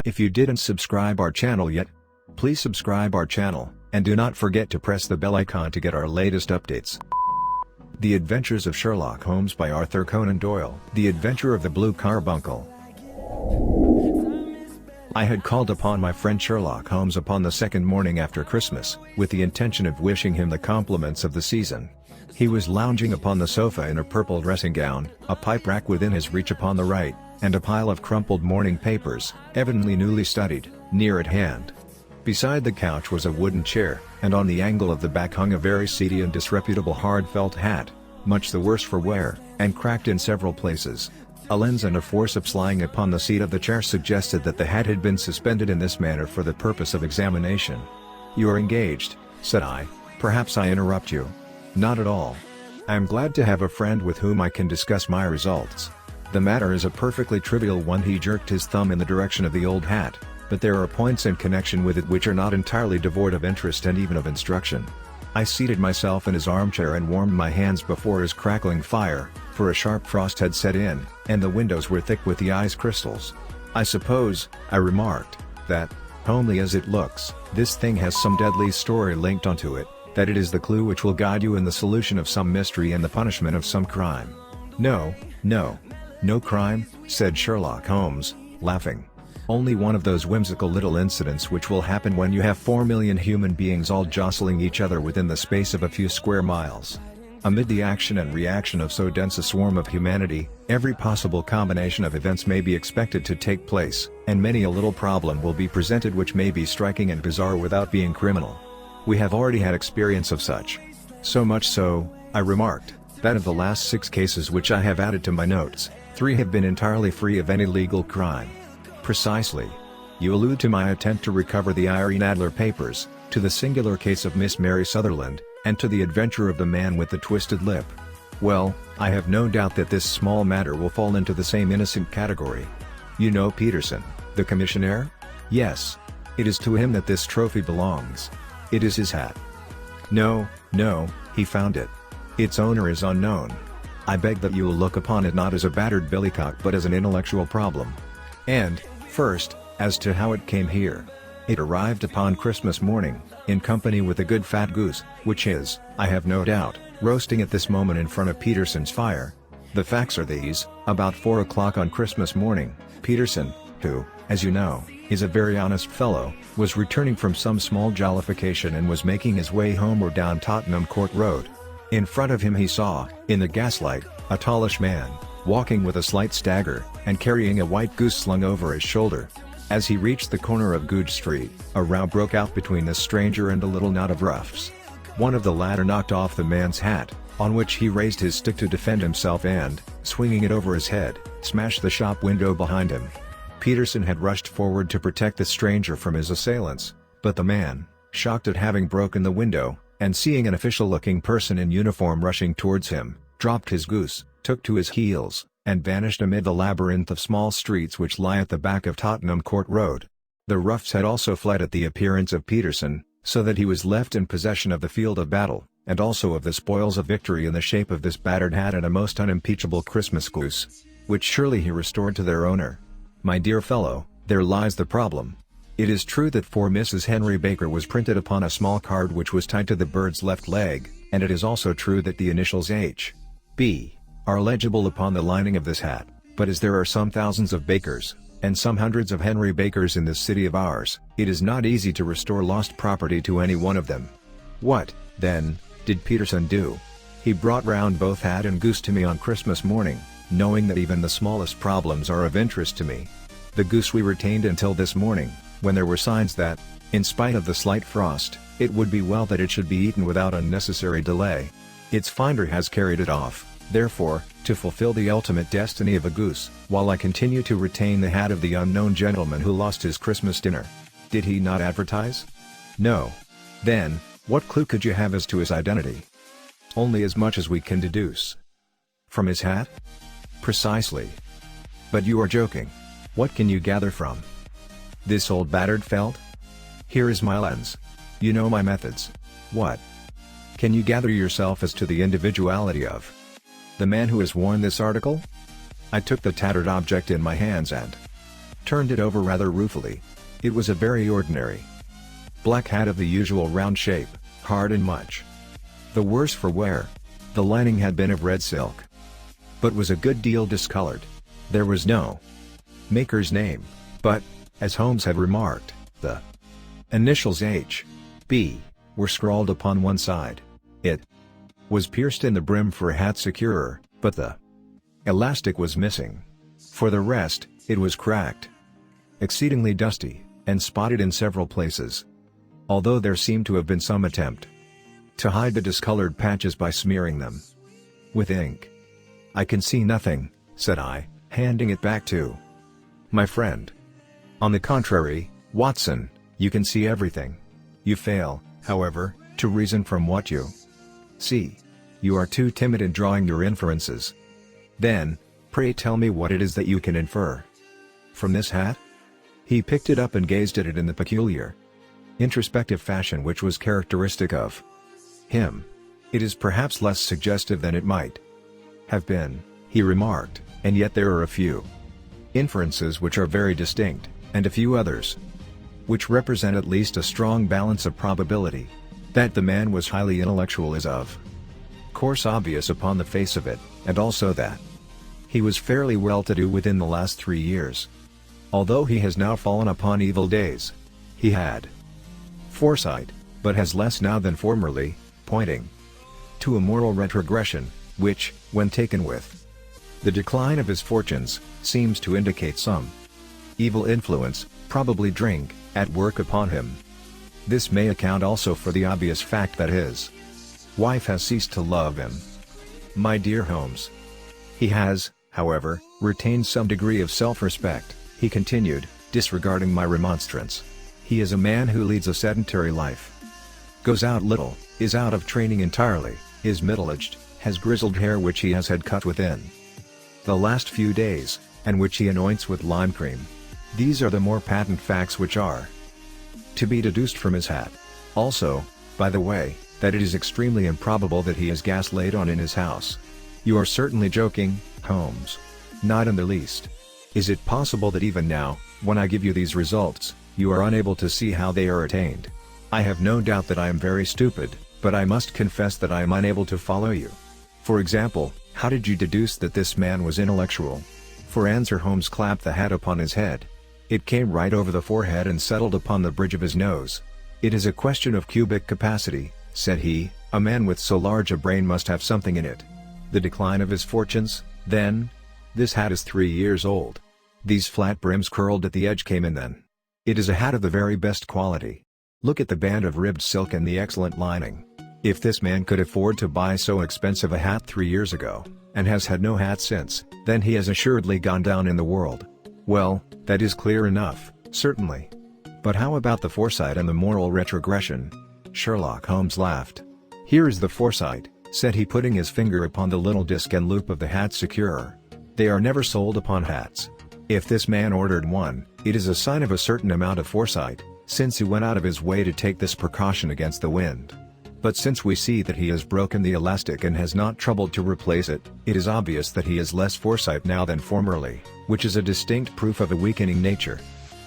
If you didn't subscribe our channel yet, please subscribe our channel, and do not forget to press the bell icon to get our latest updates. The Adventures of Sherlock Holmes by Arthur Conan Doyle. The Adventure of the Blue Carbuncle. I had called upon my friend Sherlock Holmes upon the second morning after Christmas, with the intention of wishing him the compliments of the season. He was lounging upon the sofa in a purple dressing gown, a pipe rack within his reach upon the right, and a pile of crumpled morning papers, evidently newly studied, near at hand. Beside the couch was a wooden chair, and on the angle of the back hung a very seedy and disreputable hard felt hat, much the worse for wear, and cracked in several places. A lens and a forceps lying upon the seat of the chair suggested that the hat had been suspended in this manner for the purpose of examination. "You are engaged," said I. "Perhaps I interrupt you." "Not at all. I am glad to have a friend with whom I can discuss my results. The matter is a perfectly trivial one." He jerked his thumb in the direction of the old hat, "but there are points in connection with it which are not entirely devoid of interest and even of instruction." I seated myself in his armchair and warmed my hands before his crackling fire, for a sharp frost had set in, and the windows were thick with the ice crystals. "I suppose," I remarked, "that, homely as it looks, this thing has some deadly story linked onto it, that it is the clue which will guide you in the solution of some mystery and the punishment of some crime." No crime," said Sherlock Holmes, laughing. "Only one of those whimsical little incidents which will happen when you have 4 million human beings all jostling each other within the space of a few square miles. Amid the action and reaction of so dense a swarm of humanity, every possible combination of events may be expected to take place, and many a little problem will be presented which may be striking and bizarre without being criminal. We have already had experience of such. So much so," I remarked, "that of the last 6 cases which I have added to my notes, 3 have been entirely free of any legal crime." "Precisely. You allude to my attempt to recover the Irene Adler papers, to the singular case of Miss Mary Sutherland, and to the adventure of the man with the twisted lip. Well, I have no doubt that this small matter will fall into the same innocent category. You know Peterson, the commissionaire?" "Yes. It is to him that this trophy belongs. It is his hat." No, he found it. Its owner is unknown. I beg that you will look upon it not as a battered billycock but as an intellectual problem. And, first, as to how it came here. It arrived upon Christmas morning, in company with a good fat goose, which is, I have no doubt, roasting at this moment in front of Peterson's fire. The facts are these: about 4 o'clock on Christmas morning, Peterson, who, as you know, is a very honest fellow, was returning from some small jollification and was making his way homeward down Tottenham Court Road. In front of him he saw, in the gaslight, a tallish man, walking with a slight stagger, and carrying a white goose slung over his shoulder. As he reached the corner of Goose Street, a row broke out between the stranger and a little knot of roughs. One of the latter knocked off the man's hat, on which he raised his stick to defend himself and, swinging it over his head, smashed the shop window behind him. Peterson had rushed forward to protect the stranger from his assailants, but the man, shocked at having broken the window, and seeing an official-looking person in uniform rushing towards him, dropped his goose, took to his heels, and vanished amid the labyrinth of small streets which lie at the back of Tottenham Court Road. The roughs had also fled at the appearance of Peterson, so that he was left in possession of the field of battle, and also of the spoils of victory in the shape of this battered hat and a most unimpeachable Christmas goose, which surely he restored to their owner. My dear fellow, there lies the problem. It is true that "For Mrs. Henry Baker" was printed upon a small card which was tied to the bird's left leg, and it is also true that the initials H.B. are legible upon the lining of this hat, but as there are some thousands of Bakers, and some hundreds of Henry Bakers in this city of ours, it is not easy to restore lost property to any one of them. What, then, did Peterson do? He brought round both hat and goose to me on Christmas morning, knowing that even the smallest problems are of interest to me. The goose we retained until this morning, when there were signs that, in spite of the slight frost, it would be well that it should be eaten without unnecessary delay. Its finder has carried it off, therefore, to fulfill the ultimate destiny of a goose, while I continue to retain the hat of the unknown gentleman who lost his Christmas dinner. Did he not advertise? No. Then, what clue could you have as to his identity? Only as much as we can deduce. From his hat? Precisely. But you are joking. What can you gather from this old battered felt? Here is my lens. You know my methods. What can you gather yourself as to the individuality of the man who has worn this article? I took the tattered object in my hands and turned it over rather ruefully. It was a very ordinary black hat of the usual round shape, hard and much the worse for wear. The lining had been of red silk, but was a good deal discolored. There was no maker's name, but, as Holmes had remarked, the initials H.B. were scrawled upon one side. It was pierced in the brim for a hat securer, but the elastic was missing. For the rest, it was cracked, exceedingly dusty, and spotted in several places, although there seemed to have been some attempt to hide the discolored patches by smearing them with ink. "I can see nothing," said I, handing it back to my friend. "On the contrary, Watson, you can see everything. You fail, however, to reason from what you see. You are too timid in drawing your inferences. Then, pray tell me what it is that you can infer from this hat?" He picked it up and gazed at it in the peculiar, introspective fashion which was characteristic of him. "It is perhaps less suggestive than it might have been," he remarked, "and yet there are a few inferences which are very distinct, and a few others which represent at least a strong balance of probability. That the man was highly intellectual is of course obvious upon the face of it, and also that he was fairly well-to-do within the last 3 years. Although he has now fallen upon evil days, he had foresight, but has less now than formerly, pointing to a moral retrogression, which, when taken with the decline of his fortunes, seems to indicate some evil influence, probably drink, at work upon him. This may account also for the obvious fact that his wife has ceased to love him. My dear Holmes, he has, however, retained some degree of self-respect," he continued, disregarding my remonstrance. "He is a man who leads a sedentary life, goes out little, is out of training entirely, is middle-aged, has grizzled hair which he has had cut within the last few days, and which he anoints with lime cream. These are the more patent facts which are to be deduced from his hat. Also, by the way, that it is extremely improbable that he has gas laid on in his house." "You are certainly joking, Holmes." "Not in the least. Is it possible that even now, when I give you these results, you are unable to see how they are attained? I have no doubt that I am very stupid, but I must confess that I am unable to follow you. For example, how did you deduce that this man was intellectual?" For answer Holmes clapped the hat upon his head. It came right over the forehead and settled upon the bridge of his nose. "It is a question of cubic capacity," said he. "A man with so large a brain must have something in it. The decline of his fortunes, then? This hat is 3 years old. These flat brims curled at the edge came in then. It is a hat of the very best quality. Look at the band of ribbed silk and the excellent lining. If this man could afford to buy so expensive a hat 3 years ago, and has had no hat since, then he has assuredly gone down in the world." "Well, that is clear enough, certainly. But how about the foresight and the moral retrogression?" Sherlock Holmes laughed. "Here is the foresight," said he, putting his finger upon the little disc and loop of the hat securer. "They are never sold upon hats. If this man ordered one, it is a sign of a certain amount of foresight, since he went out of his way to take this precaution against the wind. But since we see that he has broken the elastic and has not troubled to replace it, it is obvious that he has less foresight now than formerly, which is a distinct proof of a weakening nature.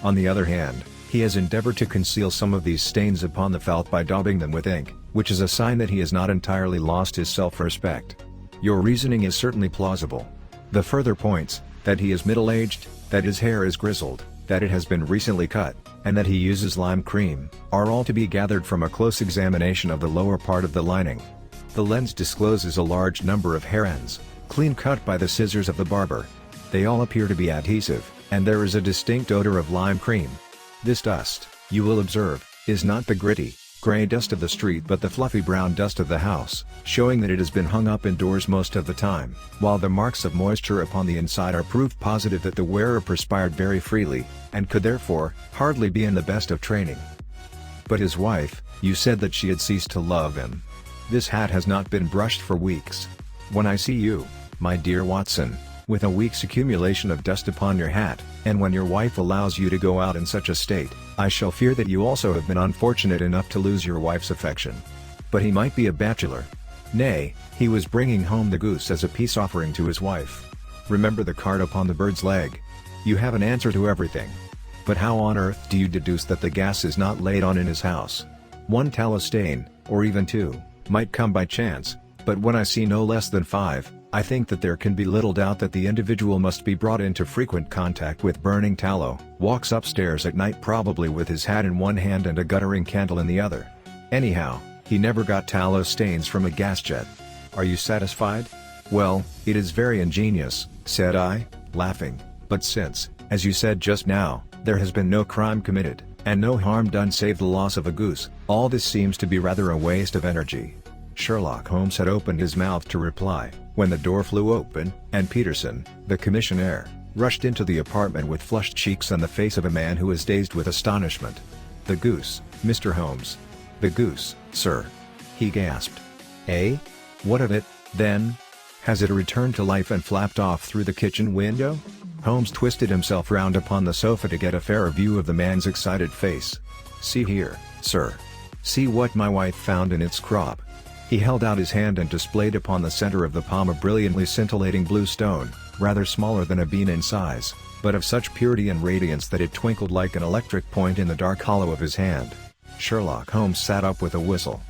On the other hand, he has endeavored to conceal some of these stains upon the felt by daubing them with ink, which is a sign that he has not entirely lost his self-respect. Your reasoning is certainly plausible. The further points, that he is middle-aged, that his hair is grizzled, that it has been recently cut, and that he uses lime cream, are all to be gathered from a close examination of the lower part of the lining. The lens discloses a large number of hair ends, clean cut by the scissors of the barber. They all appear to be adhesive, and there is a distinct odor of lime cream. This dust, you will observe, is not the gritty, gray dust of the street but the fluffy brown dust of the house, showing that it has been hung up indoors most of the time, while the marks of moisture upon the inside are proof positive that the wearer perspired very freely, and could therefore, hardly be in the best of training. But his wife, you said that she had ceased to love him. This hat has not been brushed for weeks. When I see you, my dear Watson, with a week's accumulation of dust upon your hat, and when your wife allows you to go out in such a state, I shall fear that you also have been unfortunate enough to lose your wife's affection. But he might be a bachelor. Nay, he was bringing home the goose as a peace offering to his wife. Remember the card upon the bird's leg. You have an answer to everything. But how on earth do you deduce that the gas is not laid on in his house? One tallow stain, or even two, might come by chance, but when I see no less than 5, I think that there can be little doubt that the individual must be brought into frequent contact with burning tallow, walks upstairs at night probably with his hat in one hand and a guttering candle in the other. Anyhow, he never got tallow stains from a gas jet. Are you satisfied? Well, it is very ingenious, said I, laughing, but since, as you said just now, there has been no crime committed, and no harm done save the loss of a goose, all this seems to be rather a waste of energy. Sherlock Holmes had opened his mouth to reply, when the door flew open, and Peterson, the commissionaire, rushed into the apartment with flushed cheeks and the face of a man who was dazed with astonishment. "The goose, Mr. Holmes." "The goose, sir," he gasped. "Eh? What of it, then? Has it returned to life and flapped off through the kitchen window?" Holmes twisted himself round upon the sofa to get a fairer view of the man's excited face. "See here, sir. See what my wife found in its crop." He held out his hand and displayed upon the center of the palm a brilliantly scintillating blue stone, rather smaller than a bean in size, but of such purity and radiance that it twinkled like an electric point in the dark hollow of his hand. Sherlock Holmes sat up with a whistle.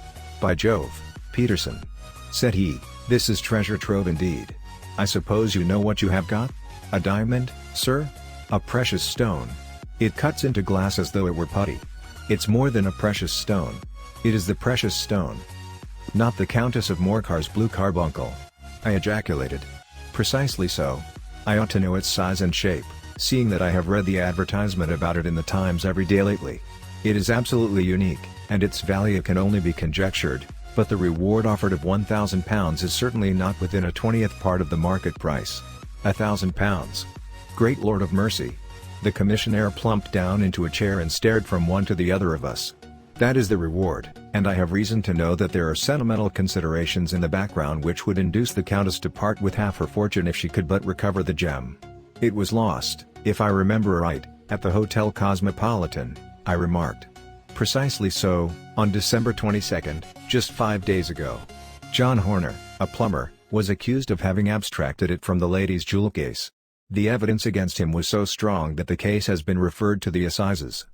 "By Jove, Peterson," said he, "this is treasure trove indeed. I suppose you know what you have got? A diamond, sir? A precious stone. It cuts into glass as though it were putty. It's more than a precious stone. It is the precious stone." "Not the Countess of Morcar's Blue Carbuncle?" I ejaculated. "Precisely so. I ought to know its size and shape, seeing that I have read the advertisement about it in the Times every day lately. It is absolutely unique, and its value can only be conjectured, but the reward offered of £1,000 is certainly not within a 20th part of the market price." £1,000? Great Lord of mercy! The commissionaire plumped down into a chair and stared from one to the other of us. "That is the reward, and I have reason to know that there are sentimental considerations in the background which would induce the Countess to part with half her fortune if she could but recover the gem. It was lost, if I remember right, at the Hotel Cosmopolitan," I remarked. "Precisely so, on December 22nd, just 5 days ago. John Horner, a plumber, was accused of having abstracted it from the lady's jewel case. The evidence against him was so strong that the case has been referred to the assizes.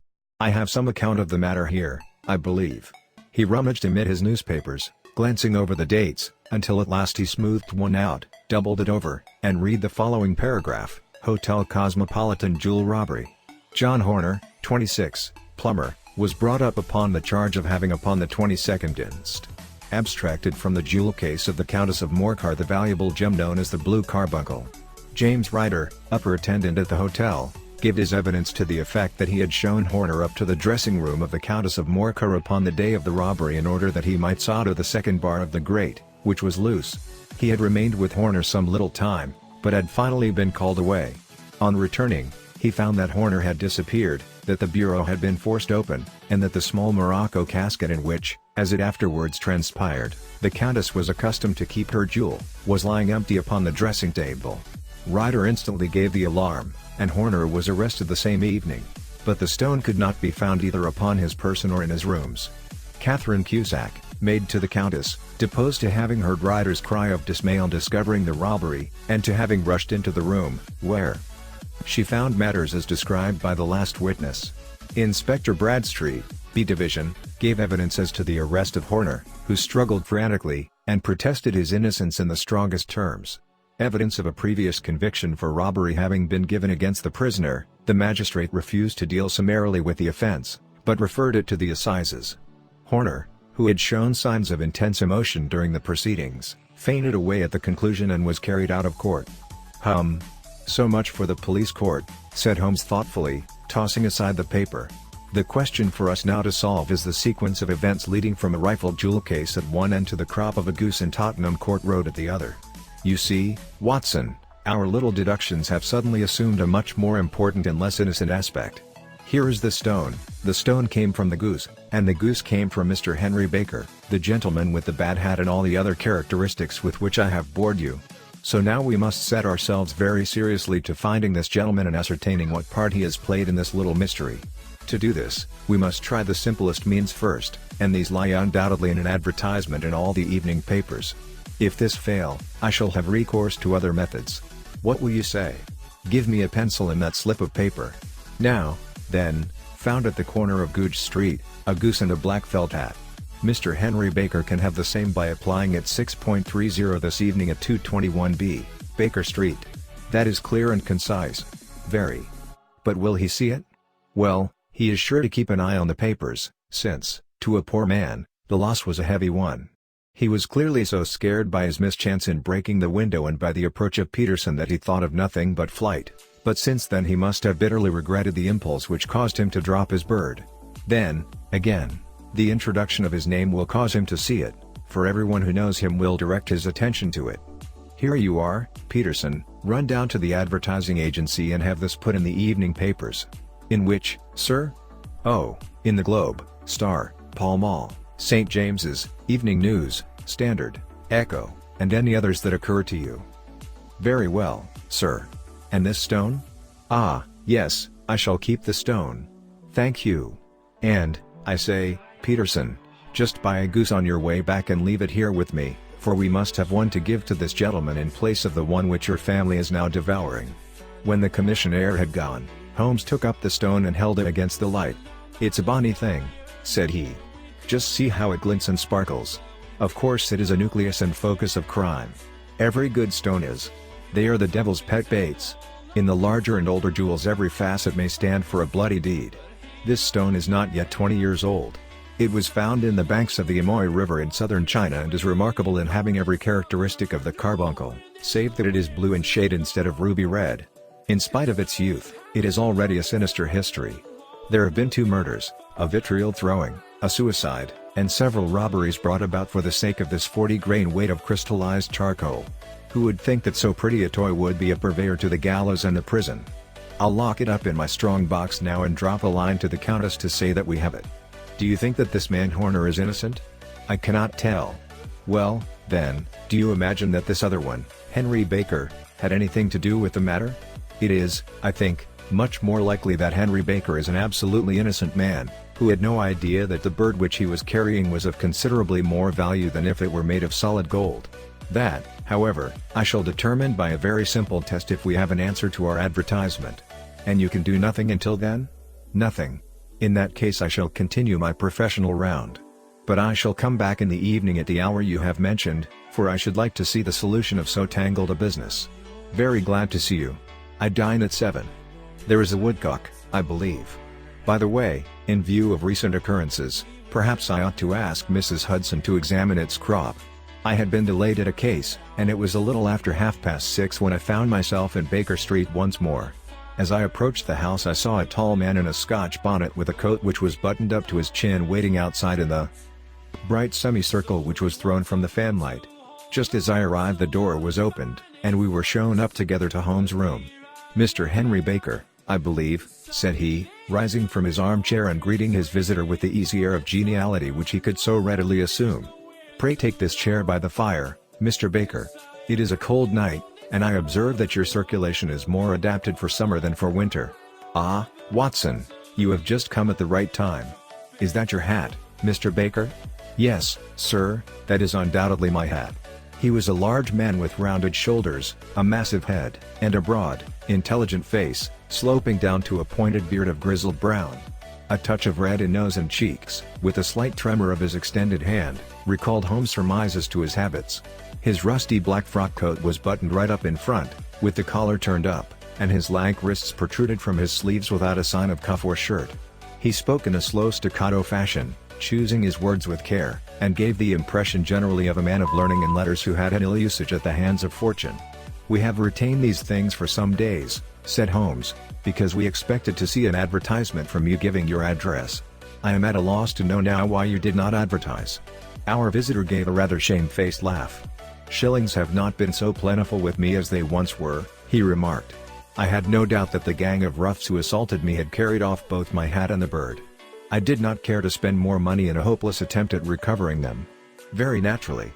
I have some account of the matter here, I believe." He rummaged amid his newspapers, glancing over the dates, until at last he smoothed one out, doubled it over, and read the following paragraph: "Hotel Cosmopolitan jewel robbery. John Horner, 26, plumber, was brought up upon the charge of having upon the 22nd inst. abstracted from the jewel case of the Countess of Morcar the valuable gem known as the Blue Carbuncle. James Ryder, upper attendant at the hotel, gave his evidence to the effect that he had shown Horner up to the dressing room of the Countess of Morcar upon the day of the robbery in order that he might solder the second bar of the grate, which was loose. He had remained with Horner some little time, but had finally been called away. On returning, he found that Horner had disappeared, that the bureau had been forced open, and that the small morocco casket in which, as it afterwards transpired, the Countess was accustomed to keep her jewel, was lying empty upon the dressing table. Ryder instantly gave the alarm, and Horner was arrested the same evening, but the stone could not be found either upon his person or in his rooms. Catherine Cusack, maid to the Countess, deposed to having heard Ryder's cry of dismay on discovering the robbery, and to having rushed into the room, where she found matters as described by the last witness. Inspector Bradstreet, B Division, gave evidence as to the arrest of Horner, who struggled frantically, and protested his innocence in the strongest terms. Evidence of a previous conviction for robbery having been given against the prisoner, the magistrate refused to deal summarily with the offense, but referred it to the assizes. Horner, who had shown signs of intense emotion during the proceedings, fainted away at the conclusion and was carried out of court. So much for the police court," said Holmes thoughtfully, tossing aside the paper. "The question for us now to solve is the sequence of events leading from a rifled jewel case at one end to the crop of a goose in Tottenham Court Road at the other. You see, Watson, our little deductions have suddenly assumed a much more important and less innocent aspect. Here is the stone came from the goose, and the goose came from Mr. Henry Baker, the gentleman with the bad hat and all the other characteristics with which I have bored you. So now we must set ourselves very seriously to finding this gentleman and ascertaining what part he has played in this little mystery. To do this, we must try the simplest means first, and these lie undoubtedly in an advertisement in all the evening papers. If this fail, I shall have recourse to other methods. What will you say?" Give me a pencil and that slip of paper. Now, then, found at the corner of Goose Street, a goose and a black felt hat. Mr. Henry Baker can have the same by applying at 6.30 this evening at 221B, Baker Street. That is clear and concise. Very. But will he see it? Well, he is sure to keep an eye on the papers, since, to a poor man, the loss was a heavy one. He was clearly so scared by his mischance in breaking the window and by the approach of Peterson that he thought of nothing but flight, but since then he must have bitterly regretted the impulse which caused him to drop his bird. Then, again, the introduction of his name will cause him to see it, for everyone who knows him will direct his attention to it. Here you are, Peterson, run down to the advertising agency and have this put in the evening papers. In which, sir? Oh, in the Globe, Star, Pall Mall, St. James's, Evening News, Standard, Echo, and any others that occur to you. Very well, sir. And this stone? Ah, yes, I shall keep the stone. Thank you. And, I say, Peterson, just buy a goose on your way back and leave it here with me, for we must have one to give to this gentleman in place of the one which your family is now devouring. When the commissionaire had gone, Holmes took up the stone and held it against the light. It's a bonny thing, said he. Just see how it glints and sparkles. Of course it is a nucleus and focus of crime. Every good stone is. They are the devil's pet baits. In the larger and older jewels every facet may stand for a bloody deed. This stone is not yet 20 years old. It was found in the banks of the Amoy River in southern China and is remarkable in having every characteristic of the carbuncle, save that it is blue in shade instead of ruby red. In spite of its youth, it is already a sinister history. There have been 2 murders, a vitriol throwing, a suicide, and several robberies brought about for the sake of this 40-grain weight of crystallized charcoal. Who would think that so pretty a toy would be a purveyor to the gallows and the prison? I'll lock it up in my strong box now and drop a line to the Countess to say that we have it. Do you think that this man Horner is innocent? I cannot tell. Well, then, do you imagine that this other one, Henry Baker, had anything to do with the matter? It is, I think, much more likely that Henry Baker is an absolutely innocent man, who had no idea that the bird which he was carrying was of considerably more value than if it were made of solid gold. That, however, I shall determine by a very simple test if we have an answer to our advertisement. And you can do nothing until then? Nothing. In that case I shall continue my professional round. But I shall come back in the evening at the hour you have mentioned, for I should like to see the solution of so tangled a business. Very glad to see you. I dine at 7. There is a woodcock, I believe. By the way, in view of recent occurrences, perhaps I ought to ask Mrs. Hudson to examine its crop. I had been delayed at a case, and it was a little after 6:30 when I found myself in Baker Street once more. As I approached the house I saw a tall man in a Scotch bonnet with a coat which was buttoned up to his chin waiting outside in the bright semicircle which was thrown from the fanlight. Just as I arrived the door was opened, and we were shown up together to Holmes' room. Mr. Henry Baker, I believe, said he, rising from his armchair and greeting his visitor with the easy air of geniality which he could so readily assume. Pray take this chair by the fire, Mr. Baker. It is a cold night, and I observe that your circulation is more adapted for summer than for winter. Ah, Watson, you have just come at the right time. Is that your hat, Mr. Baker? Yes, sir, that is undoubtedly my hat. He was a large man with rounded shoulders, a massive head, and a broad, intelligent face, sloping down to a pointed beard of grizzled brown. A touch of red in nose and cheeks, with a slight tremor of his extended hand, recalled Holmes' surmises to his habits. His rusty black frock coat was buttoned right up in front, with the collar turned up, and his lank wrists protruded from his sleeves without a sign of cuff or shirt. He spoke in a slow staccato fashion, choosing his words with care, and gave the impression generally of a man of learning and letters who had an ill usage at the hands of fortune. "We have retained these things for some days," said Holmes, "because we expected to see an advertisement from you giving your address. I am at a loss to know now why you did not advertise." Our visitor gave a rather shamefaced laugh. "Shillings have not been so plentiful with me as they once were," he remarked. "I had no doubt that the gang of roughs who assaulted me had carried off both my hat and the bird. I did not care to spend more money in a hopeless attempt at recovering them. Very naturally.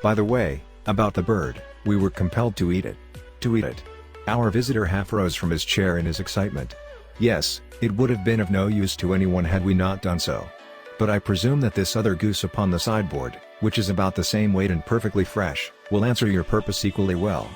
By the way, about the bird, we were compelled to eat it." "To eat it?" Our visitor half rose from his chair in his excitement. "Yes, it would have been of no use to anyone had we not done so. But I presume that this other goose upon the sideboard, which is about the same weight and perfectly fresh, will answer your purpose equally well."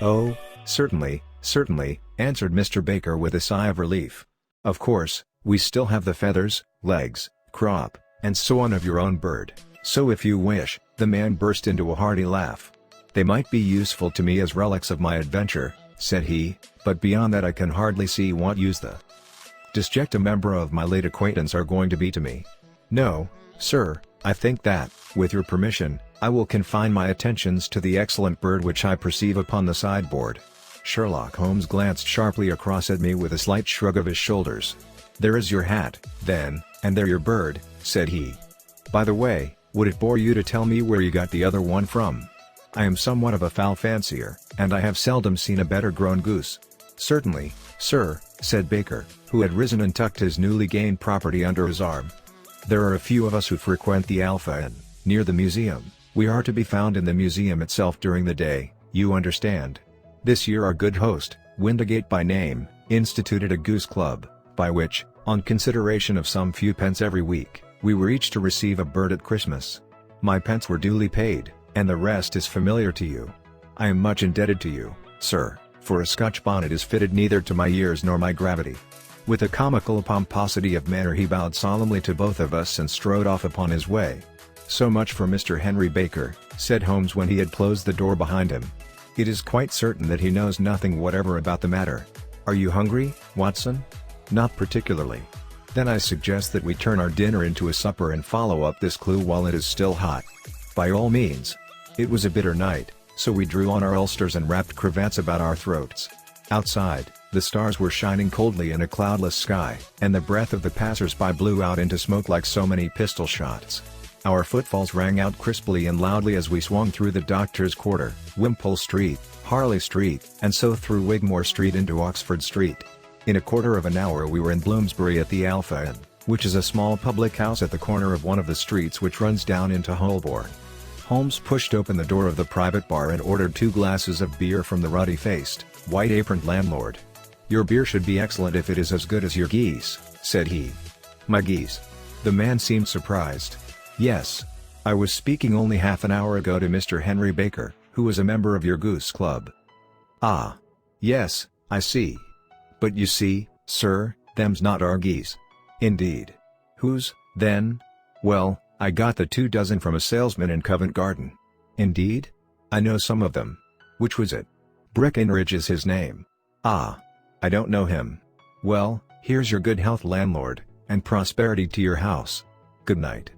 "Oh, certainly, "Certainly," answered Mr. Baker with a sigh of relief. "Of course, we still have the feathers, legs, crop, and so on of your own bird, so if you wish," the man burst into a hearty laugh. "They might be useful to me as relics of my adventure," said he, "but beyond that I can hardly see what use the disject a member of my late acquaintance are going to be to me. No, sir, I think that, with your permission, I will confine my attentions to the excellent bird which I perceive upon the sideboard." Sherlock Holmes glanced sharply across at me with a slight shrug of his shoulders. "There is your hat, then, and there your bird," said he. "By the way, would it bore you to tell me where you got the other one from? I am somewhat of a fowl fancier, and I have seldom seen a better grown goose." "Certainly, sir," said Baker, who had risen and tucked his newly gained property under his arm. "There are a few of us who frequent the Alpha Inn, near the museum. We are to be found in the museum itself during the day, you understand. This year our good host, Windigate by name, instituted a Goose Club, by which, on consideration of some few pence every week, we were each to receive a bird at Christmas. My pence were duly paid, and the rest is familiar to you. I am much indebted to you, sir, for a Scotch bonnet is fitted neither to my years nor my gravity." With a comical pomposity of manner he bowed solemnly to both of us and strode off upon his way. "So much for Mr. Henry Baker," said Holmes when he had closed the door behind him. "It is quite certain that he knows nothing whatever about the matter. Are you hungry, Watson?" "Not particularly." "Then I suggest that we turn our dinner into a supper and follow up this clue while it is still hot." "By all means." It was a bitter night, so we drew on our ulsters and wrapped cravats about our throats. Outside, the stars were shining coldly in a cloudless sky, and the breath of the passers-by blew out into smoke like so many pistol shots. Our footfalls rang out crisply and loudly as we swung through the Doctor's Quarter, Wimpole Street, Harley Street, and so through Wigmore Street into Oxford Street. In a quarter of an hour we were in Bloomsbury at the Alpha Inn, which is a small public house at the corner of one of the streets which runs down into Holborn. Holmes pushed open the door of the private bar and ordered 2 glasses of beer from the ruddy-faced, white-aproned landlord. "Your beer should be excellent if it is as good as your geese," said he. "My geese?" The man seemed surprised. "Yes. I was speaking only half an hour ago to Mr. Henry Baker, who is a member of your Goose Club." "Ah. Yes, I see. But you see, sir, them's not our geese." "Indeed. Whose, then?" "Well, I got the 2 dozen from a salesman in Covent Garden." "Indeed? I know some of them. Which was it?" "Breckinridge is his name." "Ah. I don't know him. Well, here's your good health, landlord, and prosperity to your house. Good night.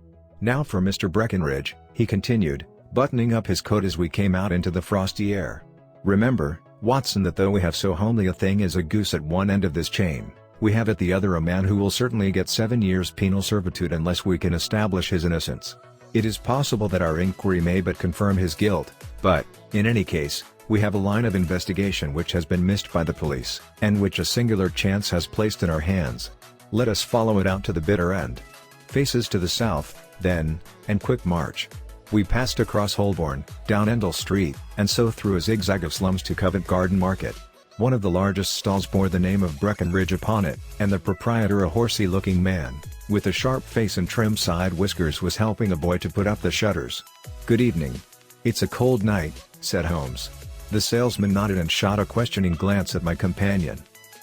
Now for Mr. Breckinridge," he continued, buttoning up his coat as we came out into the frosty air. "Remember, Watson, that though we have so homely a thing as a goose at one end of this chain, we have at the other a man who will certainly get 7 years penal servitude unless we can establish his innocence. It is possible that our inquiry may but confirm his guilt, but, in any case, we have a line of investigation which has been missed by the police, and which a singular chance has placed in our hands. Let us follow it out to the bitter end. Faces to the south, then, and quick march." We passed across Holborn, down Endell Street, and so through a zigzag of slums to Covent Garden Market. One of the largest stalls bore the name of Breckinridge upon it, and the proprietor, a horsey-looking man, with a sharp face and trim side whiskers, was helping a boy to put up the shutters. "Good evening. It's a cold night," said Holmes. The salesman nodded and shot a questioning glance at my companion.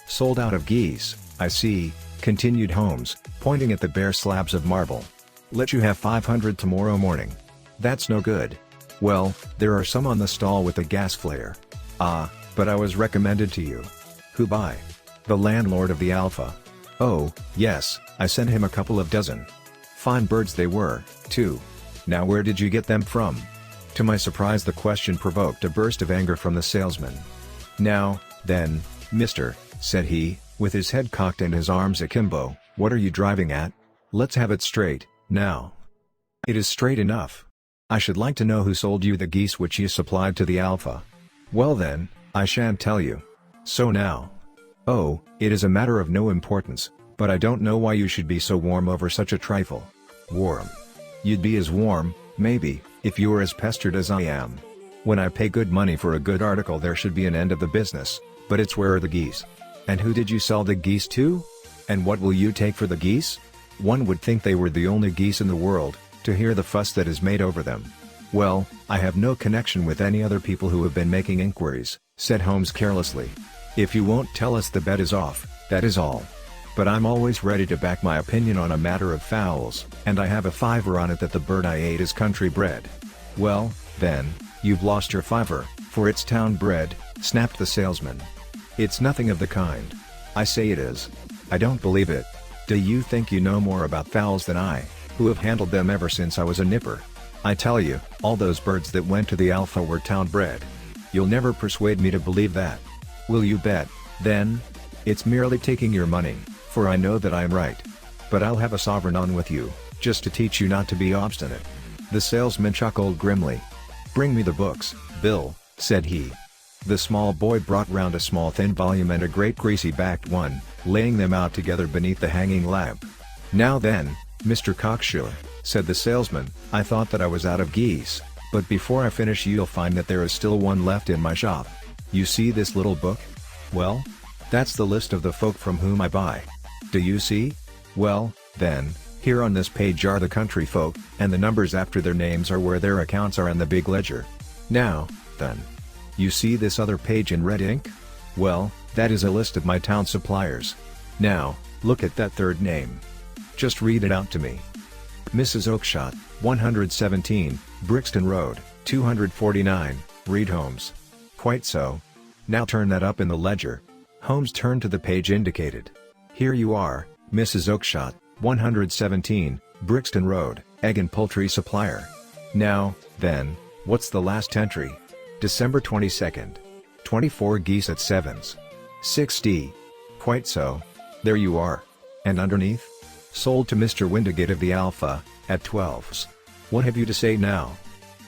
"Sold out of geese, I see," continued Holmes, pointing at the bare slabs of marble. "Let you have 500 tomorrow morning." "That's no good." "Well, there are some on the stall with a gas flare." "Ah, but I was recommended to you." "Who by?" "The landlord of the Alpha." "Oh, yes, I sent him a couple of dozen. Fine birds they were, too. Now where did you get them from?" To my surprise the question provoked a burst of anger from the salesman. "Now, then, mister," said he, with his head cocked and his arms akimbo, "what are you driving at? Let's have it straight, now." "It is straight enough. I should like to know who sold you the geese which you supplied to the Alpha." "Well then, I shan't tell you. So now." "Oh, it is a matter of no importance, but I don't know why you should be so warm over such a trifle." "Warm? You'd be as warm, maybe, if you were as pestered as I am. When I pay good money for a good article there should be an end of the business, but it's where are the geese? And who did you sell the geese to? And what will you take for the geese? One would think they were the only geese in the world, to hear the fuss that is made over them." "Well, I have no connection with any other people who have been making inquiries," said Holmes carelessly. If you won't tell us, the bet is off, that is all. But I'm always ready to back my opinion on a matter of fowls, and I have a fiver on it that the bird I ate is country bred." "Well, then, you've lost your fiver, for it's town bred," snapped the salesman. "It's nothing of the kind. I say it is. I don't believe it. Do you think you know more about fowls than I, who have handled them ever since I was a nipper? I tell you, all those birds that went to the Alpha were town bred. You'll never persuade me to believe that. Will you bet, then? It's merely taking your money, for I know that I am right. But I'll have a sovereign on with you, just to teach you not to be obstinate." The salesman chuckled grimly. "Bring me the books, Bill," said he. The small boy brought round a small thin volume and a great greasy-backed one, laying them out together beneath the hanging lamp. "Now then, Mr. Cocksure," said the salesman, "I thought that I was out of geese, but before I finish you'll find that there is still one left in my shop. You see this little book? Well, that's the list of the folk from whom I buy. Do you see? Well, then, here on this page are the country folk, and the numbers after their names are where their accounts are in the big ledger. Now, then. You see this other page in red ink? Well, that is a list of my town suppliers. Now, look at that third name. Just read it out to me." "Mrs. Oakshott, 117, Brixton Road, 249, Reed Holmes." "Quite so. Now turn that up in the ledger." Holmes turned to the page indicated. "Here you are, Mrs. Oakshott, 117, Brixton Road, Egg and Poultry Supplier. Now, then, what's the last entry? December 22nd. 24 geese at 7s. 6d. Quite so. There you are. And underneath? Sold to Mr. Windigate of the Alpha, at 12s. What have you to say now?"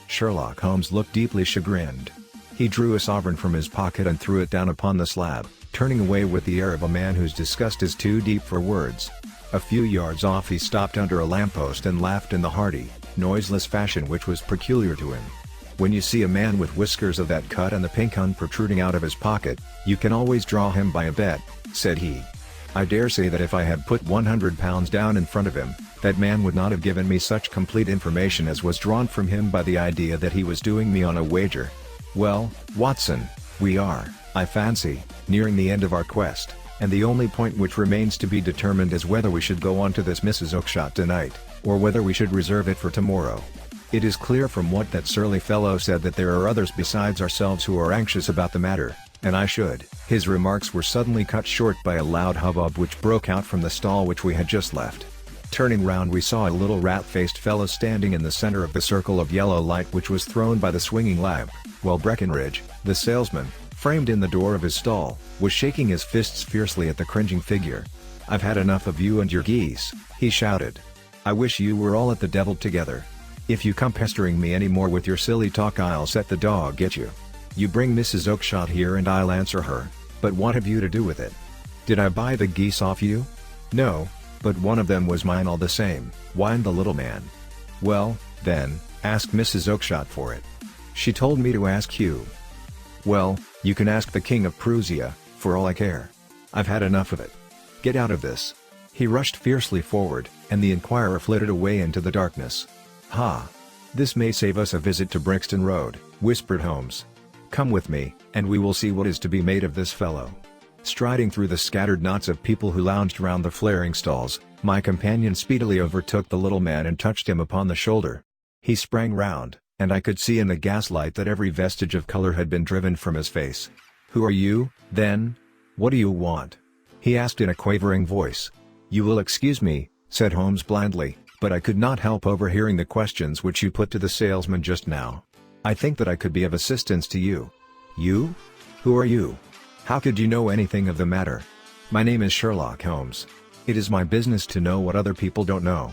Sherlock Holmes looked deeply chagrined. He drew a sovereign from his pocket and threw it down upon the slab, turning away with the air of a man whose disgust is too deep for words. A few yards off he stopped under a lamppost and laughed in the hearty, noiseless fashion which was peculiar to him. "When you see a man with whiskers of that cut and the pink un protruding out of his pocket, you can always draw him by a bet," said he. "I dare say that if I had put £100 down in front of him, that man would not have given me such complete information as was drawn from him by the idea that he was doing me on a wager. Well, Watson, we are, I fancy, nearing the end of our quest, and the only point which remains to be determined is whether we should go on to this Mrs. Oakshott tonight, or whether we should reserve it for tomorrow. It is clear from what that surly fellow said that there are others besides ourselves who are anxious about the matter, and I should—" His remarks were suddenly cut short by a loud hubbub which broke out from the stall which we had just left. Turning round we saw a little rat-faced fellow standing in the center of the circle of yellow light which was thrown by the swinging lamp, while Breckenridge, the salesman, framed in the door of his stall, was shaking his fists fiercely at the cringing figure. "I've had enough of you and your geese," he shouted. "I wish you were all at the devil together. If you come pestering me any more with your silly talk I'll set the dog at you. You bring Mrs. Oakshott here and I'll answer her, but what have you to do with it? Did I buy the geese off you? No, but one of them was mine all the same," whined the little man. "Well, then, ask Mrs. Oakshott for it. She told me to ask you." "Well, you can ask the King of Prussia, for all I care. I've had enough of it. Get out of this." He rushed fiercely forward, and the inquirer flitted away into the darkness. "Ha! This may save us a visit to Brixton Road," whispered Holmes. "Come with me, and we will see what is to be made of this fellow." Striding through the scattered knots of people who lounged round the flaring stalls, my companion speedily overtook the little man and touched him upon the shoulder. He sprang round, and I could see in the gaslight that every vestige of color had been driven from his face. "Who are you, then? What do you want?" he asked in a quavering voice. "You will excuse me," said Holmes blandly, "but I could not help overhearing the questions which you put to the salesman just now. I think that I could be of assistance to you." "You? Who are you? How could you know anything of the matter?" "My name is Sherlock Holmes. It is my business to know what other people don't know."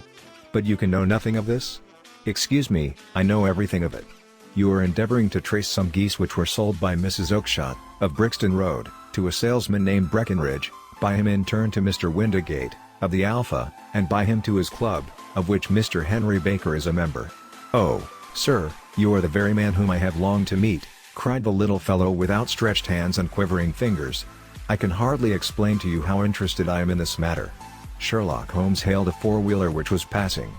"But you can know nothing of this?" "Excuse me, I know everything of it. You are endeavoring to trace some geese which were sold by Mrs. Oakshott, of Brixton Road, to a salesman named Breckenridge, by him in turn to Mr. Windigate, of the Alpha, and by him to his club, of which Mr. Henry Baker is a member." "Oh, sir, you are the very man whom I have longed to meet," cried the little fellow with outstretched hands and quivering fingers. "I can hardly explain to you how interested I am in this matter." Sherlock Holmes hailed a four-wheeler which was passing.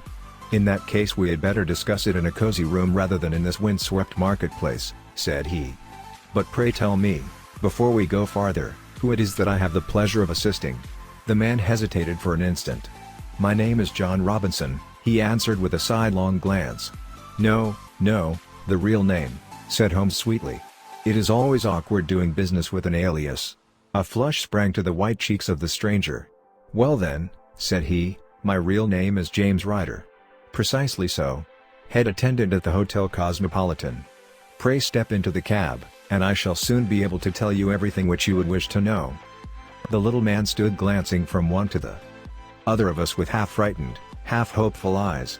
"In that case we had better discuss it in a cozy room rather than in this wind-swept marketplace," said he. "But pray tell me, before we go farther, Who it is that I have the pleasure of assisting?" The man hesitated for an instant. "My name is John Robinson," he answered with a sidelong glance. "No, no, the real name," said Holmes sweetly. "It is always awkward doing business with an alias." A flush sprang to the white cheeks of the stranger. "Well then," said he, "my real name is James Ryder." "Precisely so. Head attendant at the Hotel Cosmopolitan. Pray step into the cab, and I shall soon be able to tell you everything which you would wish to know." The little man stood glancing from one to the other of us with half-frightened, half-hopeful eyes.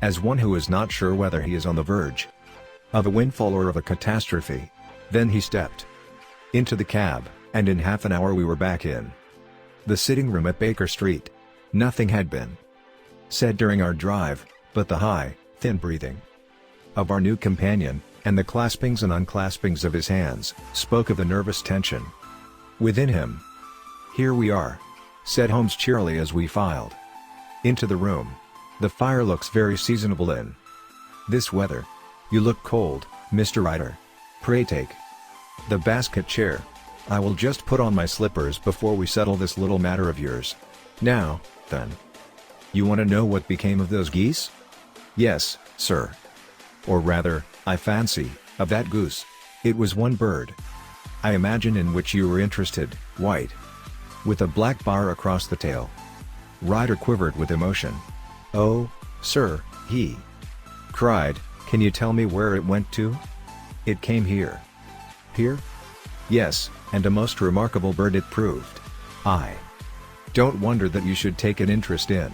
As one who is not sure whether he is on the verge of a windfall or of a catastrophe. Then he stepped into the cab, and in half an hour we were back in the sitting room at Baker Street. Nothing had been said during our drive, but the high, thin breathing of our new companion, and the claspings and unclaspings of his hands, spoke of the nervous tension within him. "Here we are," said Holmes cheerily as we filed into the room. "The fire looks very seasonable in this weather. You look cold, Mr. Ryder. Pray take the basket chair. I will just put on my slippers before we settle this little matter of yours. Now, then. You want to know what became of those geese?" "Yes, sir. Or rather, I fancy, of that goose. It was one bird, I imagine, in which you were interested, white, with a black bar across the tail." Ryder quivered with emotion. "Oh, sir," he cried, "can you tell me where it went to?" "It came here." "Here?" "Yes, and a most remarkable bird it proved. I don't wonder that you should take an interest in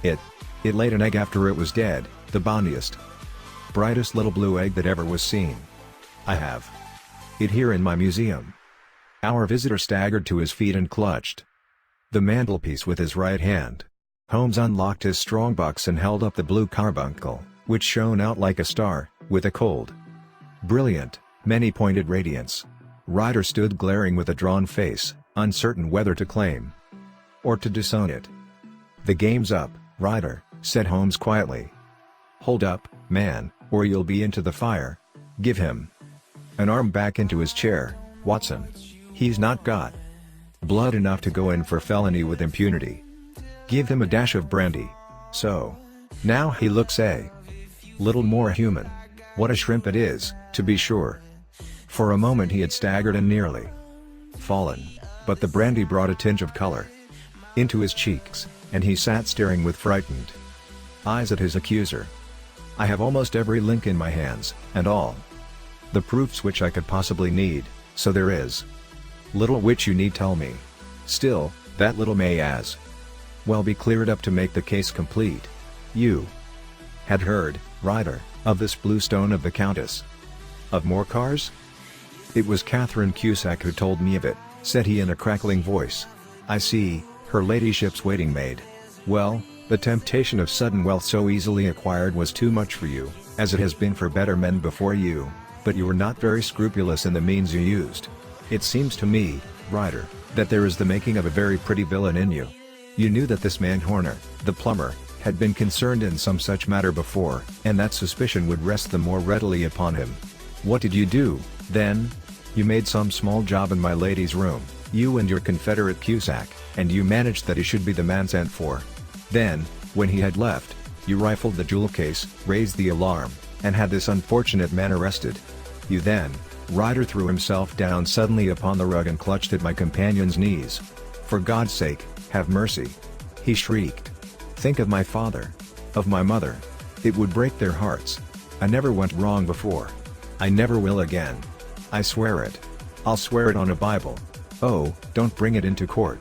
it. It laid an egg after it was dead, the bonniest, brightest little blue egg that ever was seen. I have it here in my museum." Our visitor staggered to his feet and clutched the mantelpiece with his right hand. Holmes unlocked his strongbox and held up the Blue Carbuncle, which shone out like a star, with a cold, brilliant, many-pointed radiance. Ryder stood glaring with a drawn face, uncertain whether to claim or to disown it. "The game's up, Ryder," said Holmes quietly. "Hold up, man, or you'll be into the fire. Give him an arm back into his chair, Watson. He's not got blood enough to go in for felony with impunity. Give him a dash of brandy. So. Now he looks a little more human. What a shrimp it is, to be sure." For a moment he had staggered and nearly fallen, but the brandy brought a tinge of color into his cheeks, and he sat staring with frightened eyes at his accuser. "I have almost every link in my hands, and all the proofs which I could possibly need, so there is little which you need tell me. Still, that little may as well be cleared up to make the case complete. You had heard, Ryder, of this blue stone of the Countess of Morcar's?" "It was Catherine Cusack who told me of it," said he in a crackling voice. "I see, her ladyship's waiting maid. Well, the temptation of sudden wealth so easily acquired was too much for you, as it has been for better men before you, but you were not very scrupulous in the means you used. It seems to me, Ryder, that there is the making of a very pretty villain in you. You knew that this man Horner, the plumber, had been concerned in some such matter before, and that suspicion would rest the more readily upon him. What did you do, then? You made some small job in my lady's room, you and your confederate Cusack, and you managed that he should be the man sent for. Then, when he had left, you rifled the jewel case, raised the alarm, and had this unfortunate man arrested. You then." Ryder threw himself down suddenly upon the rug and clutched at my companion's knees. "For God's sake, have mercy!" he shrieked. "Think of my father, of my mother. It would break their hearts. I never went wrong before. I never will again. I swear it. I'll swear it on a Bible. Oh, don't bring it into court.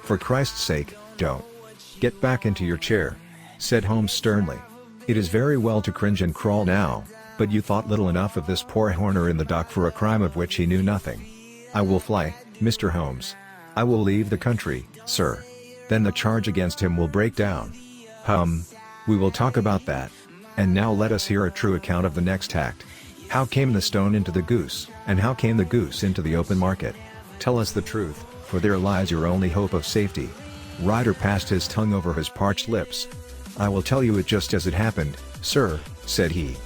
For Christ's sake, don't." "Get back into your chair," said Holmes sternly. "It is very well to cringe and crawl now, but you thought little enough of this poor Horner in the dock for a crime of which he knew nothing. I will fly, Mr. Holmes. I will leave the country, sir. Then the charge against him will break down. We will talk about that. And now let us hear a true account of the next act. How came the stone into the goose, and how came the goose into the open market? Tell us the truth, for there lies your only hope of safety." Ryder passed his tongue over his parched lips. "I will tell you it just as it happened, sir," said he.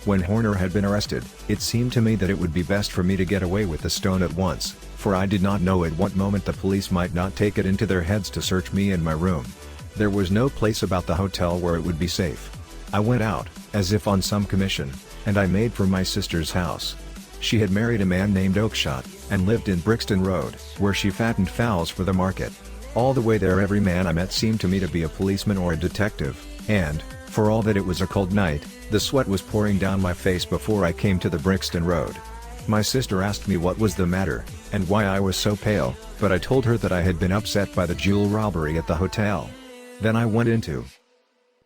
"When Horner had been arrested, it seemed to me that it would be best for me to get away with the stone at once, for I did not know at what moment the police might not take it into their heads to search me and my room. There was no place about the hotel where it would be safe. I went out, as if on some commission, and I made for my sister's house. She had married a man named Oakshott, and lived in Brixton Road, where she fattened fowls for the market. All the way there every man I met seemed to me to be a policeman or a detective, and, for all that it was a cold night, the sweat was pouring down my face before I came to the Brixton Road. My sister asked me what was the matter, and why I was so pale, but I told her that I had been upset by the jewel robbery at the hotel. Then I went into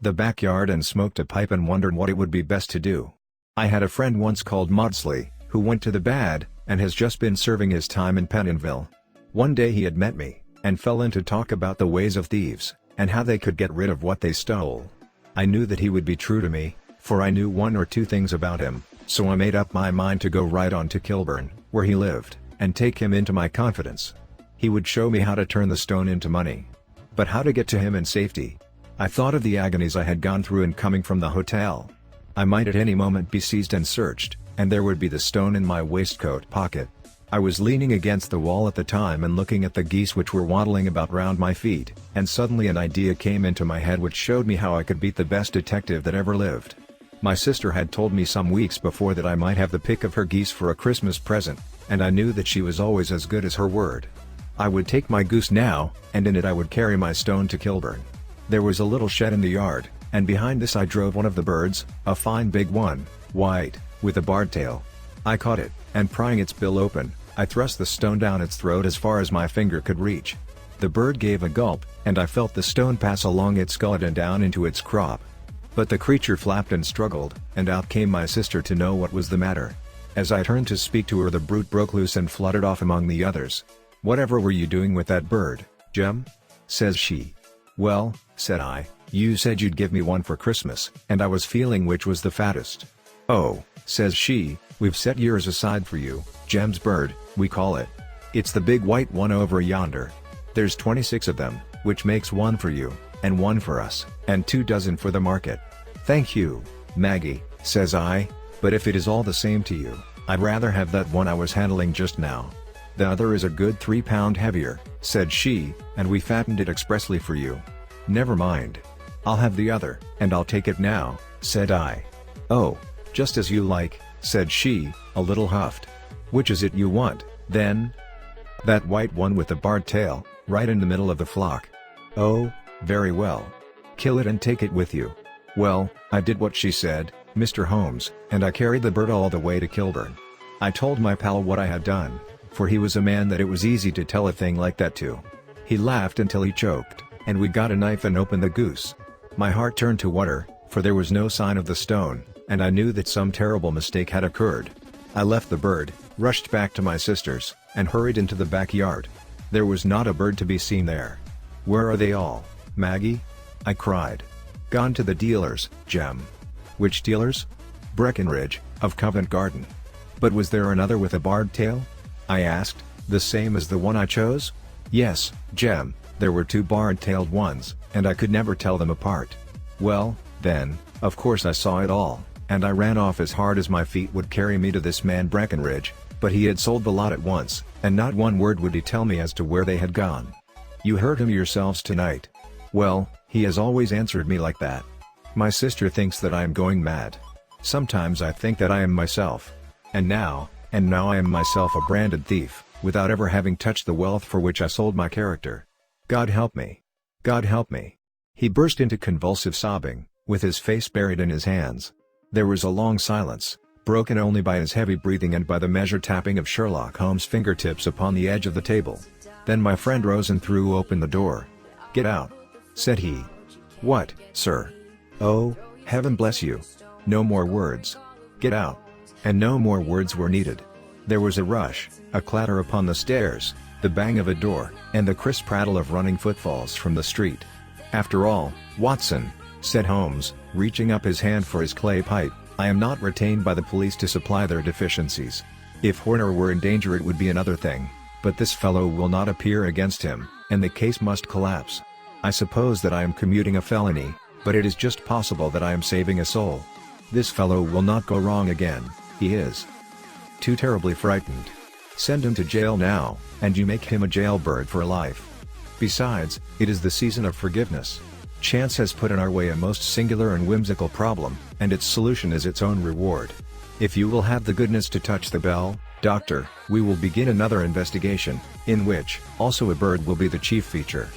the backyard and smoked a pipe and wondered what it would be best to do. I had a friend once called Maudsley, who went to the bad, and has just been serving his time in Pentonville. One day he had met me, and fell into talk about the ways of thieves, and how they could get rid of what they stole. I knew that he would be true to me, for I knew one or two things about him, so I made up my mind to go right on to Kilburn, where he lived, and take him into my confidence. He would show me how to turn the stone into money. But how to get to him in safety? I thought of the agonies I had gone through in coming from the hotel. I might at any moment be seized and searched, and there would be the stone in my waistcoat pocket. I was leaning against the wall at the time and looking at the geese which were waddling about round my feet, and suddenly an idea came into my head which showed me how I could beat the best detective that ever lived. My sister had told me some weeks before that I might have the pick of her geese for a Christmas present, and I knew that she was always as good as her word. I would take my goose now, and in it I would carry my stone to Kilburn. There was a little shed in the yard, and behind this I drove one of the birds, a fine big one, white, with a barred tail. I caught it, and prying its bill open, I thrust the stone down its throat as far as my finger could reach. The bird gave a gulp, and I felt the stone pass along its gullet and down into its crop. But the creature flapped and struggled, and out came my sister to know what was the matter. As I turned to speak to her, the brute broke loose and fluttered off among the others. "Whatever were you doing with that bird, Jem?" says she. "Well," said I, "you said you'd give me one for Christmas, and I was feeling which was the fattest." "Oh," says she, "we've set yours aside for you, Jem's bird, we call it. It's the big white one over yonder. There's 26 of them, which makes one for you, and one for us, and 24 for the market." "Thank you, Maggie," says I, "but if it is all the same to you, I'd rather have that one I was handling just now. The other is a good 3 pound heavier," said she, "and we fattened it expressly for you." "Never mind. I'll have the other, and I'll take it now," said I. "Oh, just as you like," said she, a little huffed. "Which is it you want, then?" "That white one with the barred tail, right in the middle of the flock." "Oh, very well. Kill it and take it with you." Well, I did what she said, Mr. Holmes, and I carried the bird all the way to Kilburn. I told my pal what I had done, for he was a man that it was easy to tell a thing like that to. He laughed until he choked, and we got a knife and opened the goose. My heart turned to water, for there was no sign of the stone, and I knew that some terrible mistake had occurred. I left the bird, rushed back to my sister's, and hurried into the backyard. There was not a bird to be seen there. "Where are they all, Maggie?" I cried. "Gone to the dealers, Jem." "Which dealers?" "Breckenridge, of Covent Garden." "But was there another with a barred tail?" I asked, "the same as the one I chose?" "Yes, Jem, there were 2 barred-tailed ones, and I could never tell them apart." "Well, then, of course I saw it all, and I ran off as hard as my feet would carry me to this man Breckenridge, but he had sold the lot at once, and not one word would he tell me as to where they had gone." "You heard him yourselves tonight." "Well, he has always answered me like that. My sister thinks that I am going mad. Sometimes I think that I am myself. And now I am myself a branded thief, without ever having touched the wealth for which I sold my character. God help me! God help me!" He burst into convulsive sobbing, with his face buried in his hands. There was a long silence, broken only by his heavy breathing and by the measured tapping of Sherlock Holmes' fingertips upon the edge of the table. Then my friend rose and threw open the door. "Get out," said he. "What, sir?" "Oh, heaven bless you! No more words. Get out." And no more words were needed. There was a rush, a clatter upon the stairs, the bang of a door, and the crisp rattle of running footfalls from the street. "After all, Watson," said Holmes, reaching up his hand for his clay pipe, "I am not retained by the police to supply their deficiencies. If Horner were in danger it would be another thing, but this fellow will not appear against him, and the case must collapse. I suppose that I am commuting a felony, but it is just possible that I am saving a soul. This fellow will not go wrong again. He is too terribly frightened. Send him to jail now, and you make him a jailbird for life. Besides, it is the season of forgiveness. Chance has put in our way a most singular and whimsical problem, and its solution is its own reward. If you will have the goodness to touch the bell, Doctor, we will begin another investigation, in which, also a bird will be the chief feature.